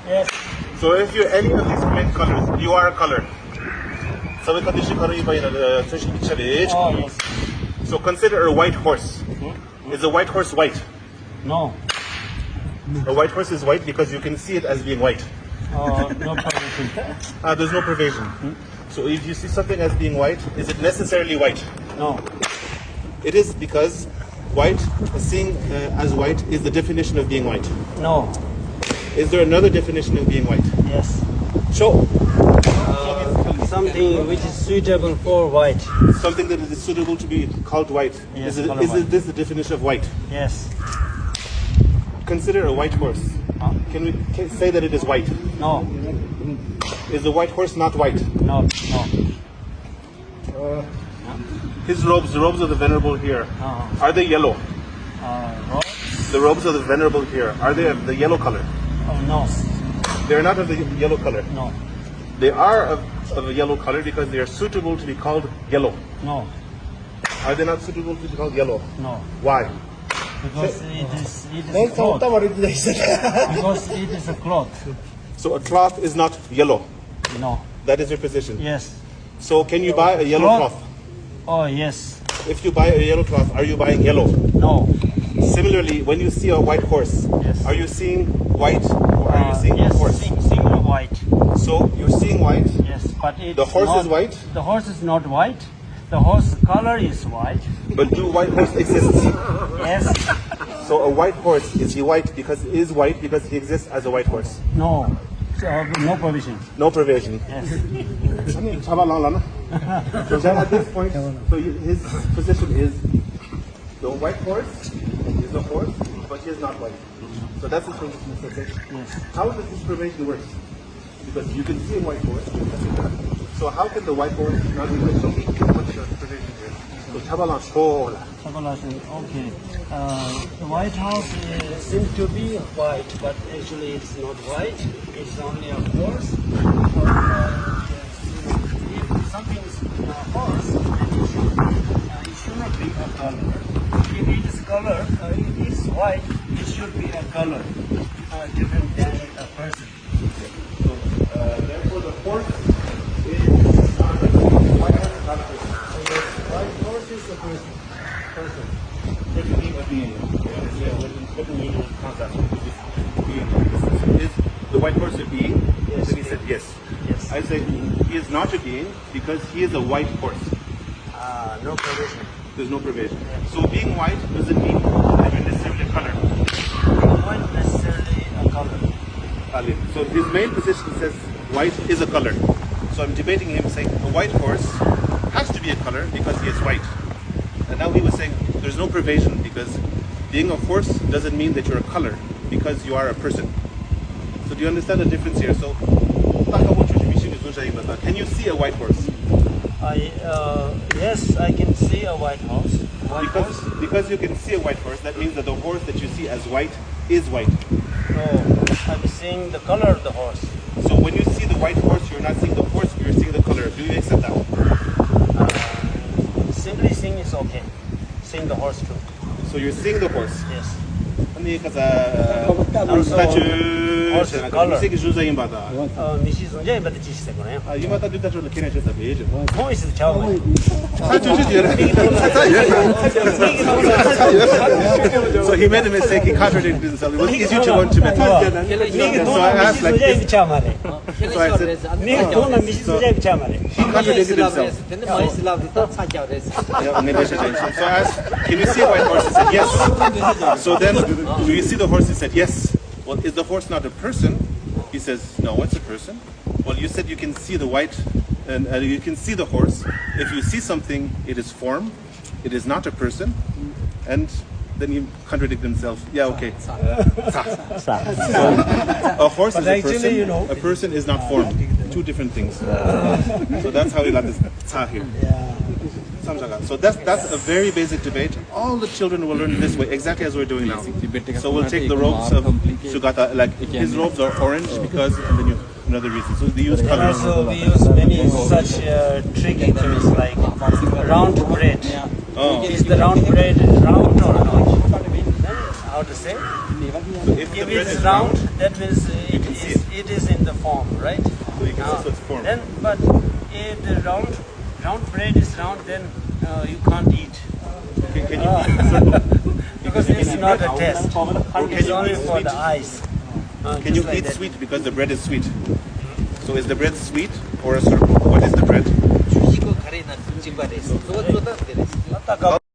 Yes. So if you're any of these main colors, you are a color. Oh, yes. So consider a white horse. Is a white horse white? No. A white horse is white because you can see it as being white. No problem. There's no pervasion. So if you see something as being white, is it necessarily white? No. It is because white, seeing as white, is the definition of being white. No. Is there another definition of being white? Yes. Show. Something which is suitable for white. Something that is suitable to be called white. Yes, Is color white. this the definition of white? Yes. Consider a white horse. Can we say that it is white? No. Is the white horse not white? No. No. His robes, the robes of the venerable here, are they yellow? Rose? The robes of the venerable here, are they of the yellow color? Oh, no. They are not of the yellow color. No. They are of a yellow color because they are suitable to be called yellow. No. Are they not suitable to be called yellow? No. Why? Because it is a cloth. Because it is a cloth. So a cloth is not yellow. No. That is your position. Yes. So can you buy a yellow cloth? Oh, yes. If you buy a yellow cloth, are you buying yellow? No. Similarly, when you see a white horse, Yes. are you seeing white or are you seeing yes, horse? single white. So you're seeing white. Yes, but it's The horse not, is white? The horse is not white. The horse color is white. But do white horse exist? Yes. So a white horse, is he white because he is white because he exists as a white horse? No. No provision. No pervasion. Yes. So then at this point, so his position is the white horse is a horse, but he is not white. So that's his position. Okay? Yes. How does this pervasion work? Because you can see a white horse. So how can the white horse not be white? So what's the pervasion here? So Tabalan Shola. Okay. The White House seems to be white, but actually it's not white. It's only a horse. If something is a horse, then it should not be a color. If it is color, if it is white, it should be a color different than a person. So therefore the horse is not a white horse is not a person. White horse is a person. What do you mean by being? Yeah, what do you mean with concept? Being. Is the white horse a being? Yes. Then he said yes. Yes. I say he is not a being because he is a white horse. No provision. There's no pervasion. So being white doesn't mean that you're necessarily a color. Not necessarily a color. So his main position says white is a color. So I'm debating him saying a white horse has to be a color because he is white. And now he was saying there's no pervasion because being a horse doesn't mean that you're a color because you are a person. So do you understand the difference here? So can you see a white horse? Yes, I can see a white horse. Because you can see a white horse, that means that the horse that you see as white is white. No, I'm seeing the color of the horse. So when you see the white horse, you're not seeing the horse, you're seeing the color. Do you accept that? Simply seeing is okay. Seeing the horse too. So you're seeing the horse. Yes. horse color. 미시 손자에 받을 짓이 거네요. 이마다 뒤다로 키네셔서 베이죠. 보이스 처음. So he made a mistake, he contradicted himself. It was easier to want to make. So I asked like this. So I said, he contradicted himself. So I asked, can you see a white horse? He said yes. So then, do you see the horse? He said yes. Well, is the horse not a person? He says, no, it's a person. Well, you said you can see the white, and you can see the horse. If you see something, it is form. It is not a person. And then he contradicted himself. Yeah, okay. A horse is a person. A person is not form. Two different things. So that's how he got this ta here. So that's a very basic debate. All the children will learn this way, exactly as we're doing now. So we'll take the robes of Sugata, like his robes are orange because, and then you another reason. So they use colors. Also, we use many such tricky terms like round bread. Oh. Is the round bread round or not? How to say? So if it's round, that means it it is in the form, right? So you can see so it's formed. Then, but if the round bread is round, then you can't eat. Can you eat circle? Because it's not a test. Or can It's you only eat for sweet? the eyes. Can you Just like eat that. sweet because the bread is sweet? So is the bread sweet or a circle? What is the bread? 주식을 가리는 증거돼 있어. 그것보다 그래.